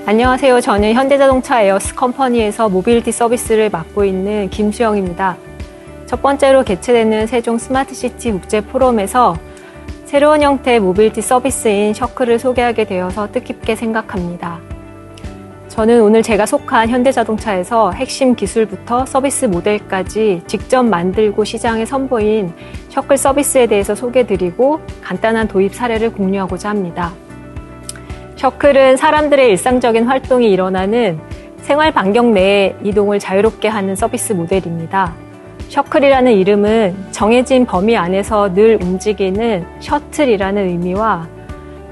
안녕하세요. 저는 현대자동차 에어스 컴퍼니에서 모빌리티 서비스를 맡고 있는 김수영입니다. 첫 번째로 개최되는 세종 스마트시티 국제 포럼에서 새로운 형태의 모빌리티 서비스인 셔클을 소개하게 되어서 뜻깊게 생각합니다. 저는 오늘 제가 속한 현대자동차에서 핵심 기술부터 서비스 모델까지 직접 만들고 시장에 선보인 셔클 서비스에 대해서 소개드리고 간단한 도입 사례를 공유하고자 합니다. 셔클은 사람들의 일상적인 활동이 일어나는 생활 반경 내에 이동을 자유롭게 하는 서비스 모델입니다. 셔클이라는 이름은 정해진 범위 안에서 늘 움직이는 셔틀이라는 의미와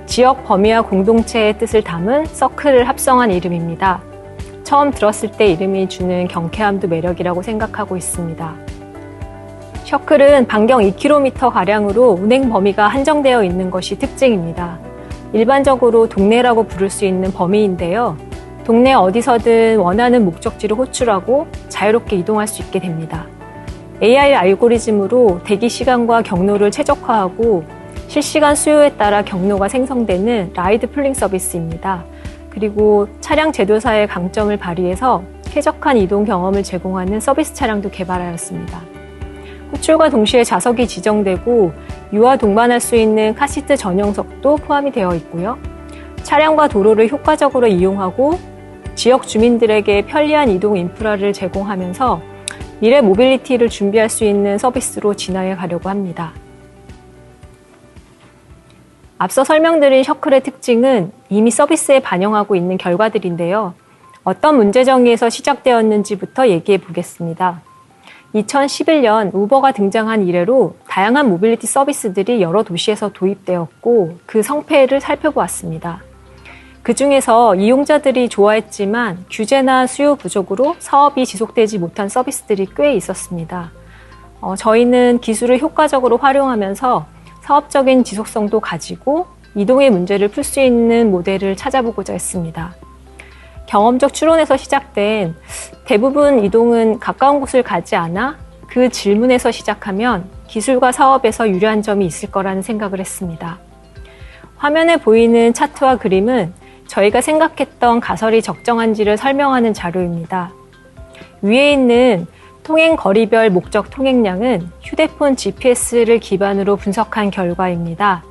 지역 범위와 공동체의 뜻을 담은 서클을 합성한 이름입니다. 처음 들었을 때 이름이 주는 경쾌함도 매력이라고 생각하고 있습니다. 셔클은 반경 2km가량으로 운행 범위가 한정되어 있는 것이 특징입니다. 일반적으로 동네라고 부를 수 있는 범위인데요. 동네 어디서든 원하는 목적지를 호출하고 자유롭게 이동할 수 있게 됩니다. AI 알고리즘으로 대기 시간과 경로를 최적화하고 실시간 수요에 따라 경로가 생성되는 라이드 풀링 서비스입니다. 그리고 차량 제조사의 강점을 발휘해서 쾌적한 이동 경험을 제공하는 서비스 차량도 개발하였습니다. 호출과 동시에 좌석이 지정되고 유아 동반할 수 있는 카시트 전용석도 포함이 되어 있고요. 차량과 도로를 효과적으로 이용하고 지역 주민들에게 편리한 이동 인프라를 제공하면서 미래 모빌리티를 준비할 수 있는 서비스로 진화해 가려고 합니다. 앞서 설명드린 셔클의 특징은 이미 서비스에 반영하고 있는 결과들인데요. 어떤 문제 정의에서 시작되었는지부터 얘기해 보겠습니다. 2011년 우버가 등장한 이래로 다양한 모빌리티 서비스들이 여러 도시에서 도입되었고 그 성패를 살펴보았습니다. 그 중에서 이용자들이 좋아했지만 규제나 수요 부족으로 사업이 지속되지 못한 서비스들이 꽤 있었습니다. 저희는 기술을 효과적으로 활용하면서 사업적인 지속성도 가지고 이동의 문제를 풀 수 있는 모델을 찾아보고자 했습니다. 경험적 추론에서 시작된 대부분 이동은 가까운 곳을 가지 않아 그 질문에서 시작하면 기술과 사업에서 유리한 점이 있을 거라는 생각을 했습니다. 화면에 보이는 차트와 그림은 저희가 생각했던 가설이 적정한지를 설명하는 자료입니다. 위에 있는 통행 거리별 목적 통행량은 휴대폰 GPS를 기반으로 분석한 결과입니다.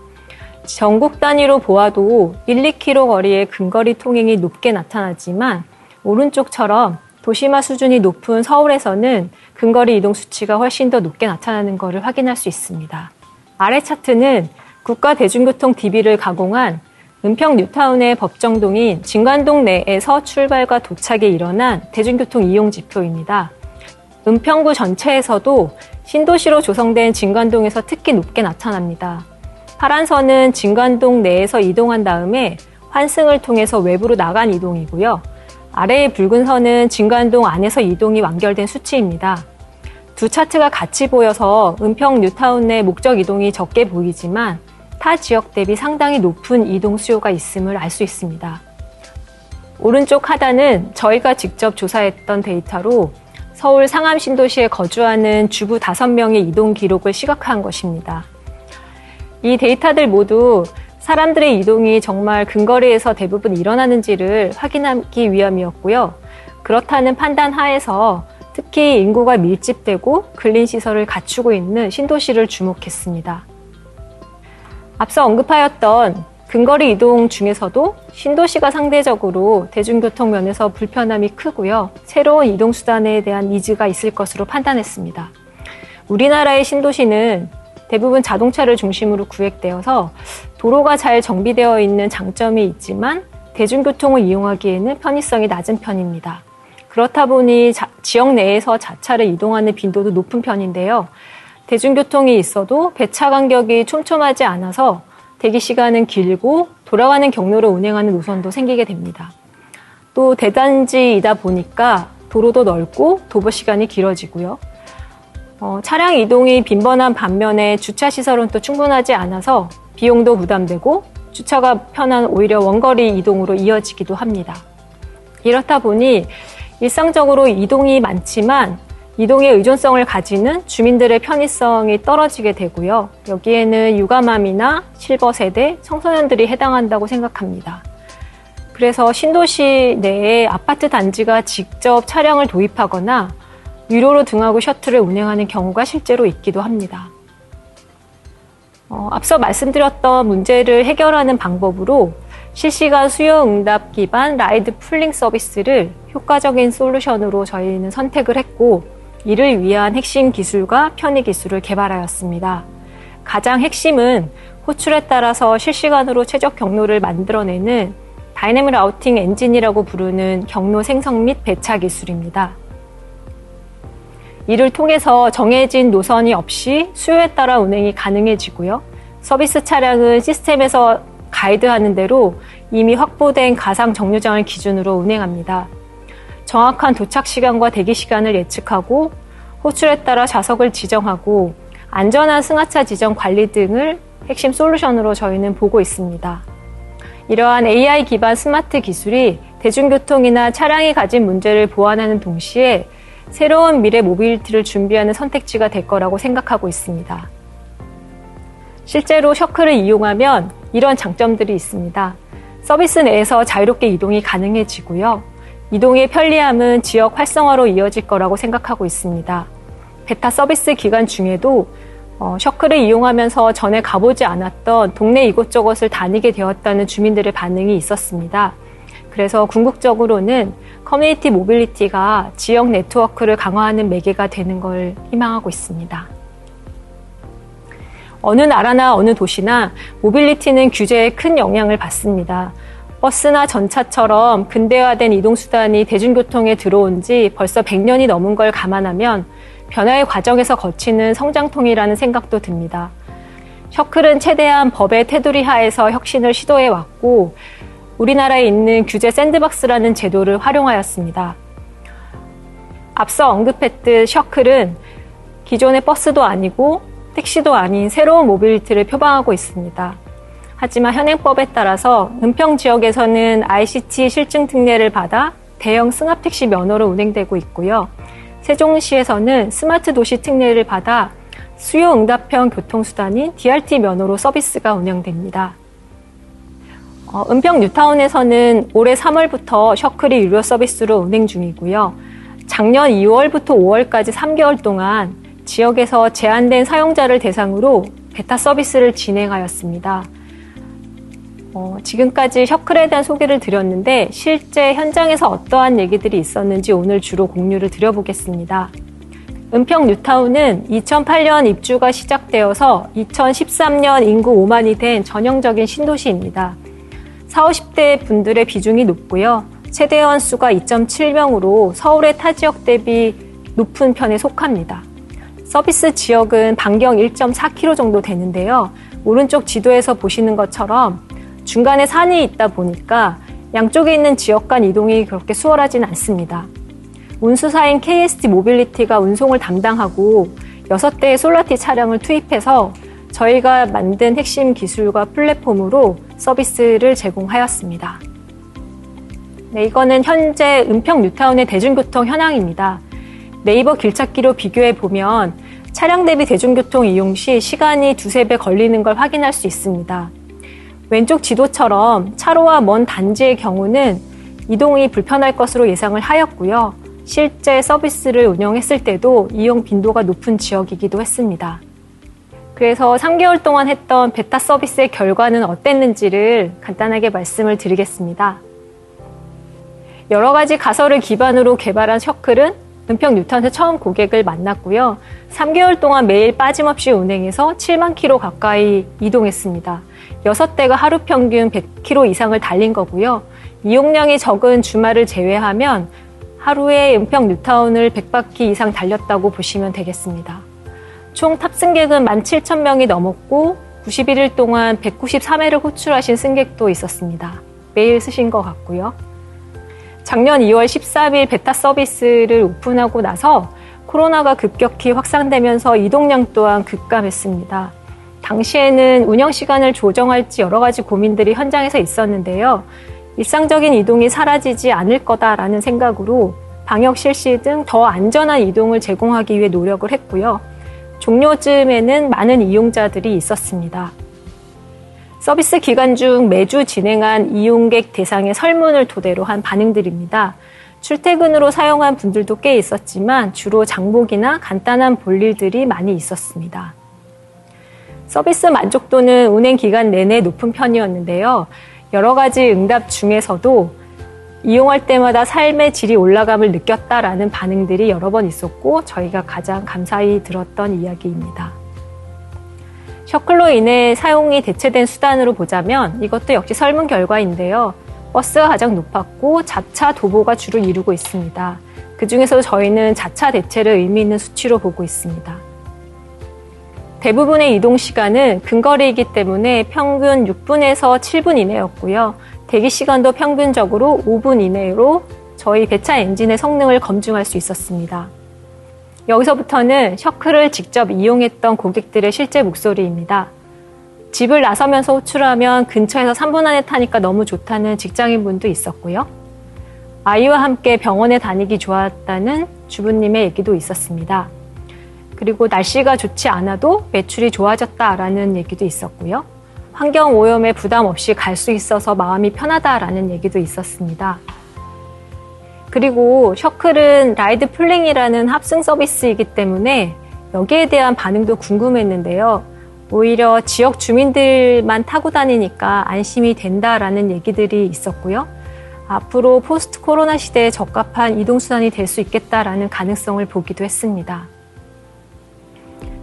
전국 단위로 보아도 1, 2km 거리의 근거리 통행이 높게 나타나지만 오른쪽처럼 도심화 수준이 높은 서울에서는 근거리 이동 수치가 훨씬 더 높게 나타나는 것을 확인할 수 있습니다. 아래 차트는 국가대중교통 DB를 가공한 은평 뉴타운의 법정동인 진관동 내에서 출발과 도착에 일어난 대중교통 이용 지표입니다. 은평구 전체에서도 신도시로 조성된 진관동에서 특히 높게 나타납니다. 파란 선은 진관동 내에서 이동한 다음에 환승을 통해서 외부로 나간 이동이고요. 아래의 붉은 선은 진관동 안에서 이동이 완결된 수치입니다. 두 차트가 같이 보여서 은평 뉴타운 내 목적 이동이 적게 보이지만 타 지역 대비 상당히 높은 이동 수요가 있음을 알 수 있습니다. 오른쪽 하단은 저희가 직접 조사했던 데이터로 서울 상암 신도시에 거주하는 주부 5명의 이동 기록을 시각화한 것입니다. 이 데이터들 모두 사람들의 이동이 정말 근거리에서 대부분 일어나는지를 확인하기 위함이었고요. 그렇다는 판단 하에서 특히 인구가 밀집되고 근린시설을 갖추고 있는 신도시를 주목했습니다. 앞서 언급하였던 근거리 이동 중에서도 신도시가 상대적으로 대중교통 면에서 불편함이 크고요. 새로운 이동수단에 대한 니즈가 있을 것으로 판단했습니다. 우리나라의 신도시는 대부분 자동차를 중심으로 구획되어서 도로가 잘 정비되어 있는 장점이 있지만 대중교통을 이용하기에는 편의성이 낮은 편입니다. 그렇다 보니 지역 내에서 자차를 이동하는 빈도도 높은 편인데요. 대중교통이 있어도 배차 간격이 촘촘하지 않아서 대기 시간은 길고 돌아가는 경로를 운행하는 노선도 생기게 됩니다. 또 대단지이다 보니까 도로도 넓고 도보 시간이 길어지고요. 차량 이동이 빈번한 반면에 주차 시설은 또 충분하지 않아서 비용도 부담되고 주차가 편한 오히려 원거리 이동으로 이어지기도 합니다. 이렇다 보니 일상적으로 이동이 많지만 이동에 의존성을 가지는 주민들의 편의성이 떨어지게 되고요. 여기에는 유가맘이나 실버 세대, 청소년들이 해당한다고 생각합니다. 그래서 신도시 내에 아파트 단지가 직접 차량을 도입하거나 유료로 등하고 셔틀을 운행하는 경우가 실제로 있기도 합니다. 앞서 말씀드렸던 문제를 해결하는 방법으로 실시간 수요 응답 기반 라이드 풀링 서비스를 효과적인 솔루션으로 저희는 선택을 했고, 이를 위한 핵심 기술과 편의 기술을 개발하였습니다. 가장 핵심은 호출에 따라서 실시간으로 최적 경로를 만들어내는 다이내믹 라우팅 엔진이라고 부르는 경로 생성 및 배차 기술입니다. 이를 통해서 정해진 노선이 없이 수요에 따라 운행이 가능해지고요. 서비스 차량은 시스템에서 가이드하는 대로 이미 확보된 가상 정류장을 기준으로 운행합니다. 정확한 도착 시간과 대기 시간을 예측하고 호출에 따라 좌석을 지정하고 안전한 승하차 지정 관리 등을 핵심 솔루션으로 저희는 보고 있습니다. 이러한 AI 기반 스마트 기술이 대중교통이나 차량이 가진 문제를 보완하는 동시에 새로운 미래 모빌리티를 준비하는 선택지가 될 거라고 생각하고 있습니다. 실제로 셔클을 이용하면 이런 장점들이 있습니다. 서비스 내에서 자유롭게 이동이 가능해지고요. 이동의 편리함은 지역 활성화로 이어질 거라고 생각하고 있습니다. 베타 서비스 기간 중에도 셔클을 이용하면서 전에 가보지 않았던 동네 이곳저곳을 다니게 되었다는 주민들의 반응이 있었습니다. 그래서 궁극적으로는 커뮤니티 모빌리티가 지역 네트워크를 강화하는 매개가 되는 걸 희망하고 있습니다. 어느 나라나 어느 도시나 모빌리티는 규제에 큰 영향을 받습니다. 버스나 전차처럼 근대화된 이동수단이 대중교통에 들어온 지 벌써 100년이 넘은 걸 감안하면 변화의 과정에서 거치는 성장통이라는 생각도 듭니다. 셔클은 최대한 법의 테두리 하에서 혁신을 시도해왔고, 우리나라에 있는 규제 샌드박스라는 제도를 활용하였습니다. 앞서 언급했듯 셔클은 기존의 버스도 아니고 택시도 아닌 새로운 모빌리티를 표방하고 있습니다. 하지만 현행법에 따라서 은평 지역에서는 ICT 실증 특례를 받아 대형 승합택시 면허로 운행되고 있고요. 세종시에서는 스마트 도시 특례를 받아 수요 응답형 교통수단인 DRT 면허로 서비스가 운영됩니다. 은평 뉴타운에서는 올해 3월부터 셔클이 유료 서비스로 운행 중이고요. 작년 2월부터 5월까지 3개월 동안 지역에서 제한된 사용자를 대상으로 베타 서비스를 진행하였습니다. 지금까지 셔클에 대한 소개를 드렸는데 실제 현장에서 어떠한 얘기들이 있었는지 오늘 주로 공유를 드려보겠습니다. 은평 뉴타운은 2008년 입주가 시작되어서 2013년 인구 5만이 된 전형적인 신도시입니다. 40, 50대 분들의 비중이 높고요. 세대원 수가 2.7명으로 서울의 타 지역 대비 높은 편에 속합니다. 서비스 지역은 반경 1.4km 정도 되는데요. 오른쪽 지도에서 보시는 것처럼 중간에 산이 있다 보니까 양쪽에 있는 지역 간 이동이 그렇게 수월하진 않습니다. 운수사인 KST 모빌리티가 운송을 담당하고 6대의 솔라티 차량을 투입해서 저희가 만든 핵심 기술과 플랫폼으로 서비스를 제공하였습니다. 네, 이거는 현재 은평 뉴타운의 대중교통 현황입니다. 네이버 길찾기로 비교해 보면 차량 대비 대중교통 이용 시 시간이 2~3배 걸리는 걸 확인할 수 있습니다. 왼쪽 지도처럼 차로와 먼 단지의 경우는 이동이 불편할 것으로 예상을 하였고요. 실제 서비스를 운영했을 때도 이용 빈도가 높은 지역이기도 했습니다. 그래서 3개월 동안 했던 베타 서비스의 결과는 어땠는지를 간단하게 말씀을 드리겠습니다. 여러 가지 가설을 기반으로 개발한 셔클은 은평 뉴타운에서 처음 고객을 만났고요. 3개월 동안 매일 빠짐없이 운행해서 7만 킬로 가까이 이동했습니다. 6대가 하루 평균 100km 이상을 달린 거고요. 이용량이 적은 주말을 제외하면 하루에 은평 뉴타운을 100바퀴 이상 달렸다고 보시면 되겠습니다. 총 탑승객은 17,000명이 넘었고 91일 동안 193회를 호출하신 승객도 있었습니다. 매일 쓰신 것 같고요. 작년 2월 13일 베타 서비스를 오픈하고 나서 코로나가 급격히 확산되면서 이동량 또한 급감했습니다. 당시에는 운영 시간을 조정할지 여러 가지 고민들이 현장에서 있었는데요. 일상적인 이동이 사라지지 않을 거다라는 생각으로 방역 실시 등 더 안전한 이동을 제공하기 위해 노력을 했고요. 종료쯤에는 많은 이용자들이 있었습니다. 서비스 기간 중 매주 진행한 이용객 대상의 설문을 토대로 한 반응들입니다. 출퇴근으로 사용한 분들도 꽤 있었지만 주로 장복이나 간단한 볼일들이 많이 있었습니다. 서비스 만족도는 운행 기간 내내 높은 편이었는데요. 여러 가지 응답 중에서도 이용할 때마다 삶의 질이 올라감을 느꼈다라는 반응들이 여러 번 있었고 저희가 가장 감사히 들었던 이야기입니다. 셔클로 인해 사용이 대체된 수단으로 보자면 이것도 역시 설문 결과인데요. 버스가 가장 높았고 자차 도보가 주를 이루고 있습니다. 그중에서도 저희는 자차 대체를 의미 있는 수치로 보고 있습니다. 대부분의 이동 시간은 근거리이기 때문에 평균 6분에서 7분 이내였고요. 대기 시간도 평균적으로 5분 이내로 저희 배차 엔진의 성능을 검증할 수 있었습니다. 여기서부터는 셔클을 직접 이용했던 고객들의 실제 목소리입니다. 집을 나서면서 호출하면 근처에서 3분 안에 타니까 너무 좋다는 직장인분도 있었고요. 아이와 함께 병원에 다니기 좋았다는 주부님의 얘기도 있었습니다. 그리고 날씨가 좋지 않아도 매출이 좋아졌다라는 얘기도 있었고요. 환경 오염에 부담 없이 갈 수 있어서 마음이 편하다라는 얘기도 있었습니다. 그리고 셔클은 라이드 풀링이라는 합승 서비스이기 때문에 여기에 대한 반응도 궁금했는데요. 오히려 지역 주민들만 타고 다니니까 안심이 된다라는 얘기들이 있었고요. 앞으로 포스트 코로나 시대에 적합한 이동수단이 될 수 있겠다라는 가능성을 보기도 했습니다.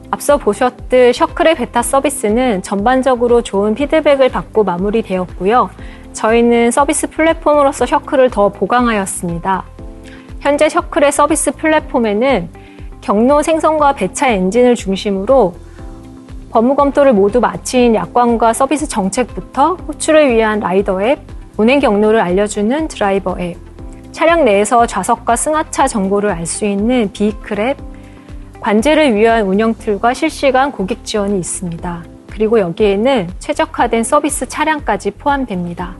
앞서 보셨듯 셔클의 베타 서비스는 전반적으로 좋은 피드백을 받고 마무리되었고요. 저희는 서비스 플랫폼으로서 셔클을 더 보강하였습니다. 현재 셔클의 서비스 플랫폼에는 경로 생성과 배차 엔진을 중심으로 법무 검토를 모두 마친 약관과 서비스 정책부터 호출을 위한 라이더 앱, 운행 경로를 알려주는 드라이버 앱, 차량 내에서 좌석과 승하차 정보를 알 수 있는 비이클 앱, 관제를 위한 운영 툴과 실시간 고객 지원이 있습니다. 그리고 여기에는 최적화된 서비스 차량까지 포함됩니다.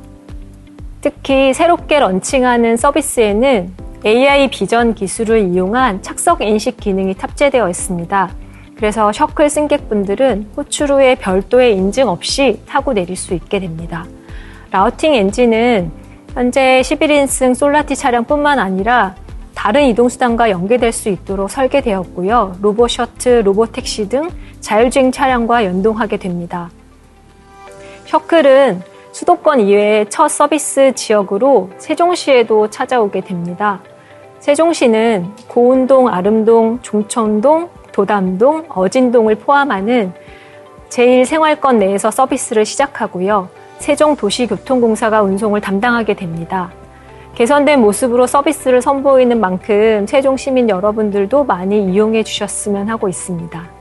특히 새롭게 런칭하는 서비스에는 AI 비전 기술을 이용한 착석 인식 기능이 탑재되어 있습니다. 그래서 셔클 승객분들은 호출 후에 별도의 인증 없이 타고 내릴 수 있게 됩니다. 라우팅 엔진은 현재 11인승 솔라티 차량뿐만 아니라 다른 이동수단과 연계될 수 있도록 설계되었고요. 로봇 셔틀, 로봇 택시 등 자율주행 차량과 연동하게 됩니다. 셔클은 수도권 이외의 첫 서비스 지역으로 세종시에도 찾아오게 됩니다. 세종시는 고운동, 아름동, 종천동, 도담동, 어진동을 포함하는 제1생활권 내에서 서비스를 시작하고요. 세종도시교통공사가 운송을 담당하게 됩니다. 개선된 모습으로 서비스를 선보이는 만큼 세종 시민 여러분들도 많이 이용해 주셨으면 하고 있습니다.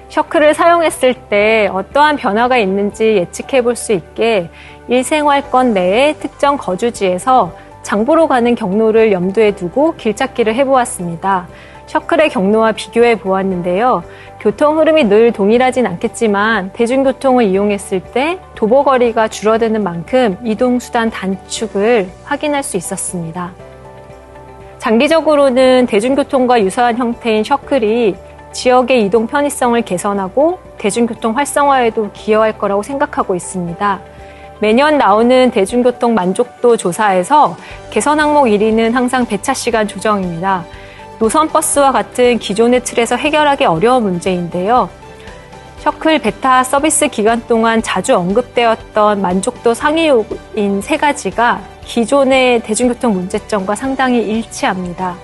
셔클을 사용했을 때 어떠한 변화가 있는지 예측해 볼 수 있게 일생활권 내의 특정 거주지에서 장보러 가는 경로를 염두에 두고 길찾기를 해보았습니다. 셔클의 경로와 비교해 보았는데요. 교통 흐름이 늘 동일하진 않겠지만 대중교통을 이용했을 때 도보거리가 줄어드는 만큼 이동수단 단축을 확인할 수 있었습니다. 장기적으로는 대중교통과 유사한 형태인 셔클이 지역의 이동 편의성을 개선하고 대중교통 활성화에도 기여할 거라고 생각하고 있습니다. 매년 나오는 대중교통 만족도 조사에서 개선 항목 1위는 항상 배차 시간 조정입니다. 노선버스와 같은 기존의 틀에서 해결하기 어려운 문제인데요. 셔클 베타 서비스 기간 동안 자주 언급되었던 만족도 상위 요인 3가지가 기존의 대중교통 문제점과 상당히 일치합니다.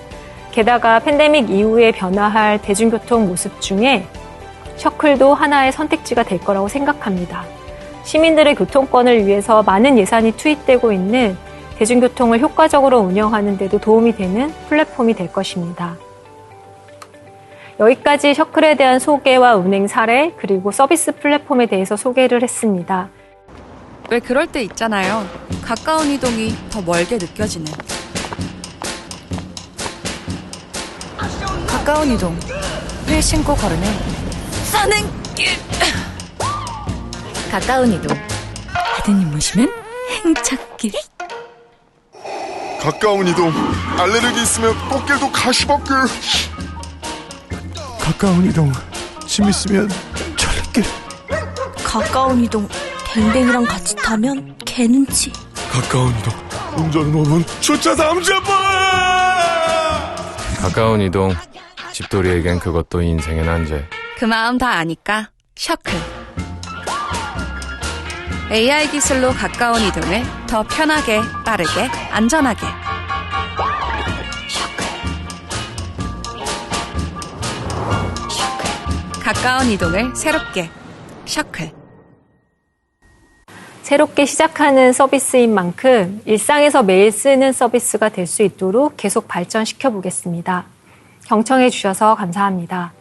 게다가 팬데믹 이후에 변화할 대중교통 모습 중에 셔클도 하나의 선택지가 될 거라고 생각합니다. 시민들의 교통권을 위해서 많은 예산이 투입되고 있는 대중교통을 효과적으로 운영하는 데도 도움이 되는 플랫폼이 될 것입니다. 여기까지 셔클에 대한 소개와 운행 사례 그리고 서비스 플랫폼에 대해서 소개를 했습니다. 왜 그럴 때 있잖아요. 가까운 이동이 더 멀게 느껴지는. 가까운 이동. 휠 신고 걸으면 사는 길. 가까운 이동. 아드님 모시면 행착길. 가까운 이동. 알레르기 있으면 꽃길도 가시밭길. 가까운 이동. 짐 있으면 철길. 가까운 이동. 댕댕이랑 같이 타면 개는지. 가까운 이동. 운전 5분, 주차 30분! 가까운 이동. 집돌이에겐 그것도 인생의 난제. 그 마음 다 아니까 셔클. AI 기술로 가까운 이동을 더 편하게, 빠르게, 안전하게. 가까운 이동을 새롭게. 셔클. 새롭게 시작하는 서비스인 만큼 일상에서 매일 쓰는 서비스가 될 수 있도록 계속 발전시켜 보겠습니다. 경청해 주셔서 감사합니다.